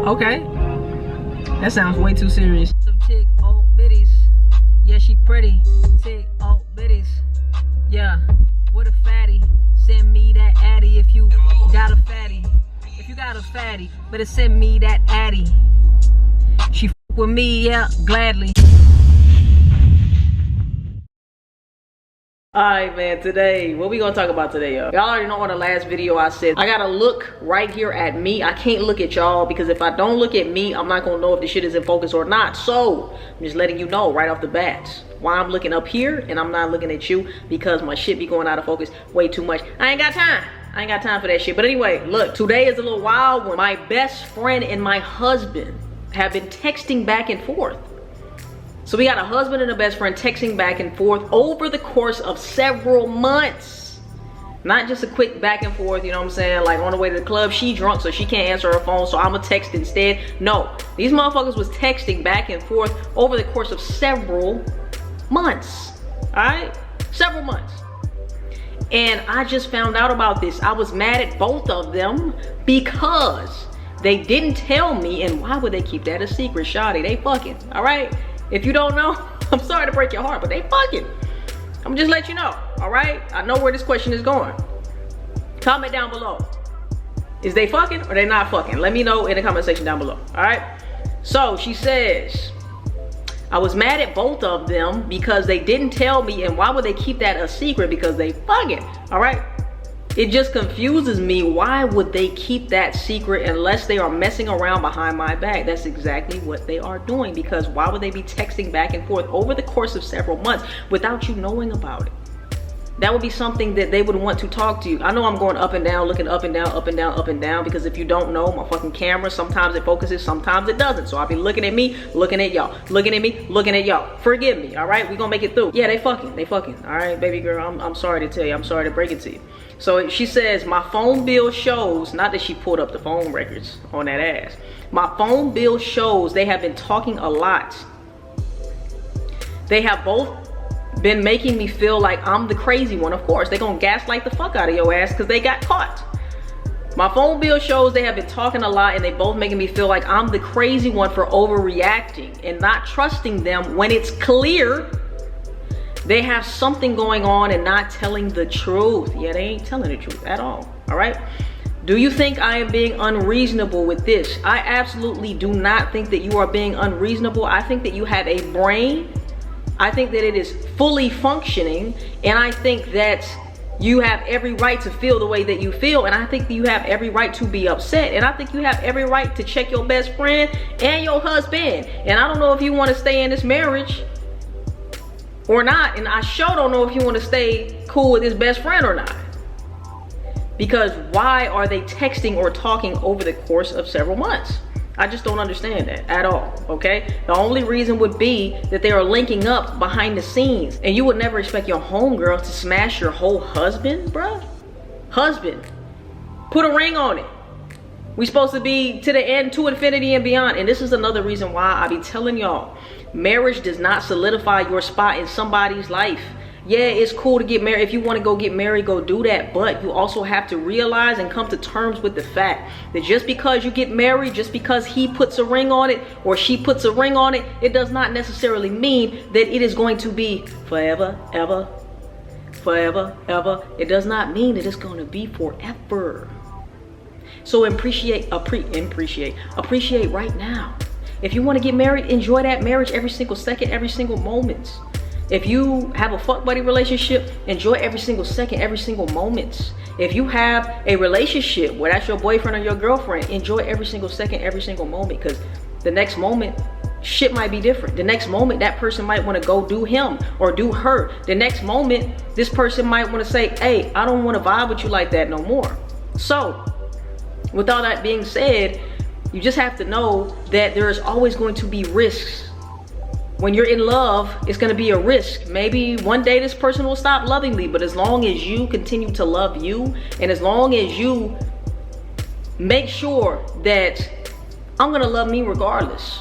Okay. That sounds way too serious. Some chick, old bitties. Yeah, she pretty. Chick, old bitties. Yeah, what a fatty. Send me that addy if you got a fatty. If you got a fatty, better send me that addy. She f with me, yeah, gladly. Alright, man, today, what we gonna talk about today, y'all? Y'all already know on the last video I said, I gotta look right here at me. I can't look at y'all because if I don't look at me, I'm not gonna know if the shit is in focus or not. So, I'm just letting you know right off the bat why I'm looking up here and I'm not looking at you, because my shit be going out of focus way too much. I ain't got time. I ain't got time for that shit. But anyway, look, today is a little wild one. My best friend and my husband have been texting back and forth. So we got a husband and a best friend texting back and forth over the course of several months. Not just a quick back and forth, you know what I'm saying? Like on the way to the club, she drunk so she can't answer her phone, so I'ma text instead. No, these motherfuckers was texting back and forth over the course of several months, all right? Several months. And I just found out about this. I was mad at both of them because they didn't tell me, and why would they keep that a secret, shawty? They fucking, all right? If you don't know, I'm sorry to break your heart, but they fucking. I'm just let you know, all right? I know where this question is going. Comment down below. Is they fucking or they not fucking? Let me know in the comment section down below, all right? So she says, I was mad at both of them because they didn't tell me, and why would they keep that a secret? Because they fucking, all right? It just confuses me. Why would they keep that secret unless they are messing around behind my back? That's exactly what they are doing, because why would they be texting back and forth over the course of several months without you knowing about it? That would be something that they would want to talk to you. I know I'm going up and down, looking up and down, up and down, up and down, because if you don't know, my fucking camera, sometimes it focuses, sometimes it doesn't. So I'll be looking at me, looking at y'all, looking at me, looking at y'all. Forgive me, all right? We're gonna make it through. Yeah, they fucking, all right, baby girl, I'm sorry to tell you, I'm sorry to break it to you. So she says, my phone bill shows, not that she pulled up the phone records on that ass. My phone bill shows they have been talking a lot. They have both been making me feel like I'm the crazy one. Of course, they're gonna gaslight the fuck out of your ass because they got caught. My phone bill shows they have been talking a lot, and they both making me feel like I'm the crazy one for overreacting and not trusting them when it's clear they have something going on and not telling the truth. Yeah, they ain't telling the truth at all right? Do you think I am being unreasonable with this? I absolutely do not think that you are being unreasonable. I think that you have a brain. I think that it is fully functioning, and I think that you have every right to feel the way that you feel, and I think that you have every right to be upset, and I think you have every right to check your best friend and your husband. And I don't know if you want to stay in this marriage or not, and I sure don't know if you want to stay cool with his best friend or not. Because why are they texting or talking over the course of several months? I just don't understand that at all, okay? The only reason would be that they are linking up behind the scenes, and you would never expect your homegirl to smash your whole husband, bruh. Husband, put a ring on it. We supposed to be to the end, to infinity and beyond. And this is another reason why I be telling y'all, marriage does not solidify your spot in somebody's life. Yeah, it's cool to get married. If you want to go get married, go do that. But you also have to realize and come to terms with the fact that just because you get married, just because he puts a ring on it or she puts a ring on it, it does not necessarily mean that it is going to be forever, ever, forever, ever. It does not mean that it's going to be forever. So appreciate right now. If you want to get married, enjoy that marriage every single second, every single moment. If you have a fuck buddy relationship, enjoy every single second, every single moment. If you have a relationship where that's your boyfriend or your girlfriend, enjoy every single second, every single moment, because the next moment, shit might be different. The next moment, that person might want to go do him or do her. The next moment, this person might want to say, hey, I don't want to vibe with you like that no more. So, with all that being said, you just have to know that there is always going to be risks. When you're in love, it's going to be a risk. Maybe one day this person will stop loving me, but as long as you continue to love you, and as long as you make sure that I'm going to love me regardless,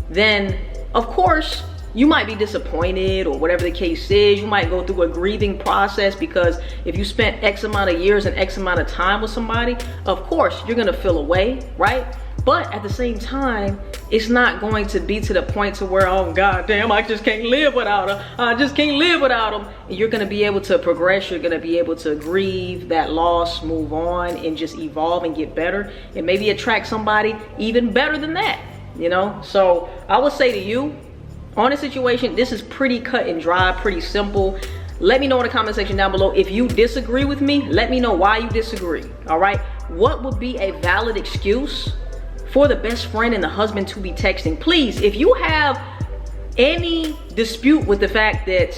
then of course you might be disappointed or whatever the case is. You might go through a grieving process, because if you spent X amount of years and X amount of time with somebody, of course you're going to feel away, right? But at the same time, it's not going to be to the point to where, oh god damn, I just can't live without her. I just can't live without him. And you're gonna be able to progress. You're gonna be able to grieve that loss, move on, and just evolve and get better, and maybe attract somebody even better than that, you know? So I would say to you, on a situation, this is pretty cut and dry, pretty simple. Let me know in the comment section down below. If you disagree with me, let me know why you disagree, all right? What would be a valid excuse for the best friend and the husband to be texting? Please, if you have any dispute with the fact that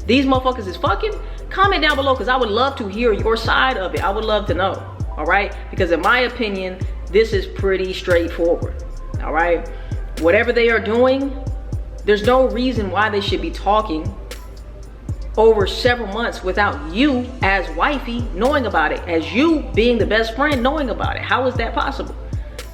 these motherfuckers is fucking, comment down below, because I would love to hear your side of it. I would love to know, all right? Because in my opinion, this is pretty straightforward, all right? Whatever they are doing, there's no reason why they should be talking over several months without you as wifey knowing about it, as you being the best friend knowing about it. How is that possible?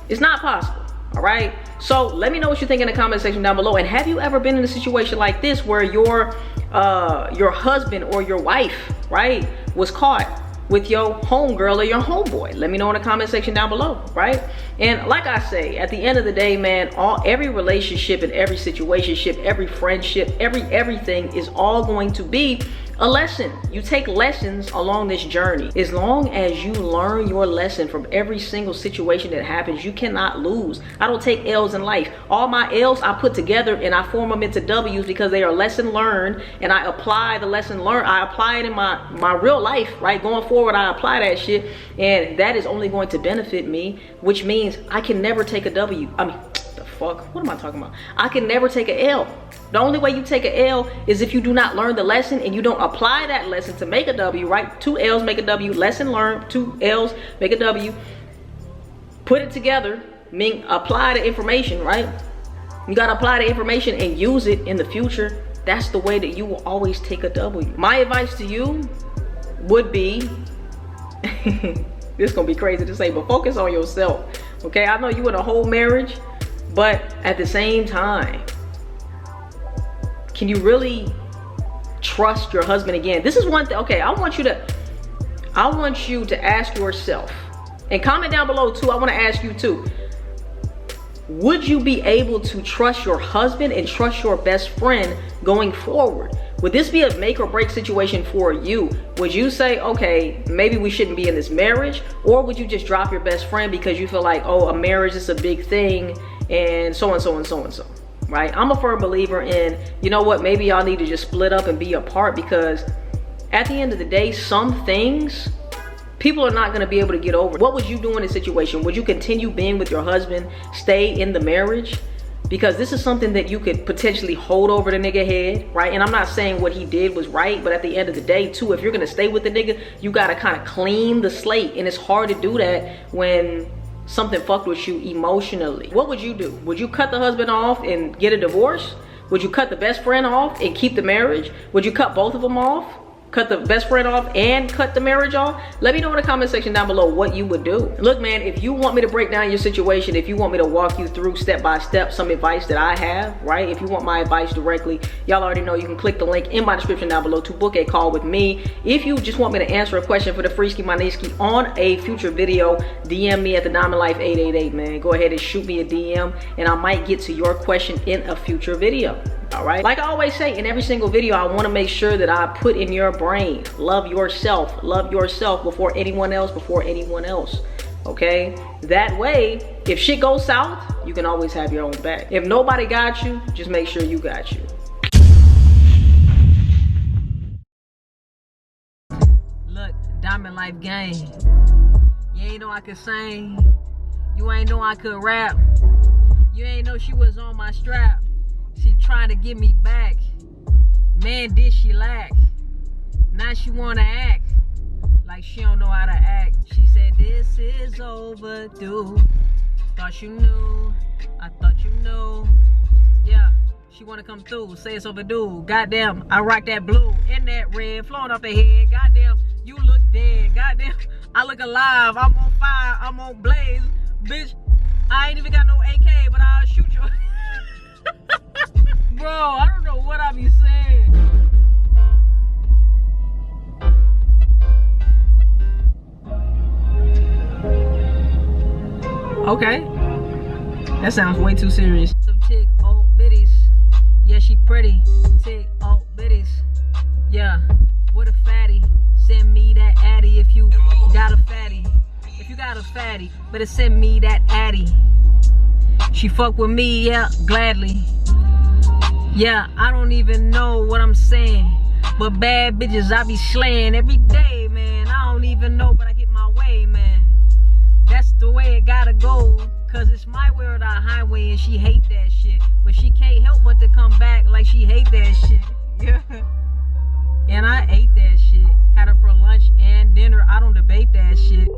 It's not possible, all right? So let me know what you think in the comment section down below. And have you ever been in a situation like this where your husband or your wife, right, was caught with your homegirl or your homeboy? Let me know in the comment section down below, right? And like I say, at the end of the day, man, every relationship and every situationship, every friendship, everything is all going to be a lesson. You take lessons along this journey. As long as you learn your lesson from every single situation that happens, you cannot lose. I don't take L's in life. All my L's I put together and I form them into W's because they are lesson learned, and I apply the lesson learned. I apply it in my real life, right? Going forward, I apply that shit, and that is only going to benefit me, which means I can never take a W. I mean, the fuck? What am I talking about? I can never take a L. The only way you take a L is if you do not learn the lesson and you don't apply that lesson to make a W, right? 2 L's make a W. Lesson learned, 2 L's make a W. Put it together, mean apply the information, right? You gotta apply the information and use it in the future. That's the way that you will always take a W. My advice to you would be, this is gonna be crazy to say, but focus on yourself, okay? I know you in a whole marriage, but at the same time, can you really trust your husband again? This is one thing. Okay, I want you to ask yourself, and comment down below too. I want to ask you too. Would you be able to trust your husband and trust your best friend going forward? Would this be a make or break situation for you? Would you say, okay, maybe we shouldn't be in this marriage? Or would you just drop your best friend because you feel like, oh, a marriage is a big thing and so and so and so and so? Right? I'm a firm believer in, you know what, maybe y'all need to just split up and be apart, because at the end of the day, some things people are not going to be able to get over. What would you do in this situation? Would you continue being with your husband, stay in the marriage? Because this is something that you could potentially hold over the nigga head, right? And I'm not saying what he did was right, but at the end of the day too, if you're going to stay with the nigga, you got to kind of clean the slate, and it's hard to do that when something fucked with you emotionally. What would you do? Would you cut the husband off and get a divorce? Would you cut the best friend off and keep the marriage? Would you cut both of them off? Cut the best friend off and cut the marriage off? Let me know in the comment section down below what you would do. Look, man, if you want me to break down your situation, if you want me to walk you through step by step some advice that I have, right? If you want my advice directly, y'all already know you can click the link in my description down below to book a call with me. If you just want me to answer a question for the Freeski Maniski on a future video, DM me at the Diamond Life 888, man. Go ahead and shoot me a DM, and I might get to your question in a future video. All right, like I always say in every single video, I want to make sure that I put in your brain, love yourself before anyone else, okay? That way, if shit goes south, you can always have your own back. If nobody got you, just make sure you got you. Look, Diamond Life gang, you ain't know I could sing, you ain't know I could rap, you ain't know she was on my strap. She trying to get me back. Man, did she lack. Now she wanna act like she don't know how to act. She said this is overdue. Thought you knew, I thought you knew. Yeah, she wanna come through, say it's overdue. Goddamn, I rock that blue and that red flowing off the head. Goddamn, you look dead. Goddamn, I look alive. I'm on fire, I'm on blaze. Bitch, I ain't even got no AK, but I'll shoot you. Bro, I don't know what I be saying. Okay. That sounds way too serious. Some chick, old bitties. Yeah, she pretty. Chick, old bitties. Yeah, what a fatty. Send me that addy if you got a fatty. If you got a fatty, better send me that addy. She fuck with me, yeah, gladly. Yeah, I don't even know what I'm saying. But bad bitches I be slaying every day, man. I don't even know, but I get my way, man. That's the way it gotta go. Cause it's my way or the highway and she hate that shit. But she can't help but to come back like she hate that shit. Yeah. And I ate that shit. Had her for lunch and dinner. I don't debate that shit.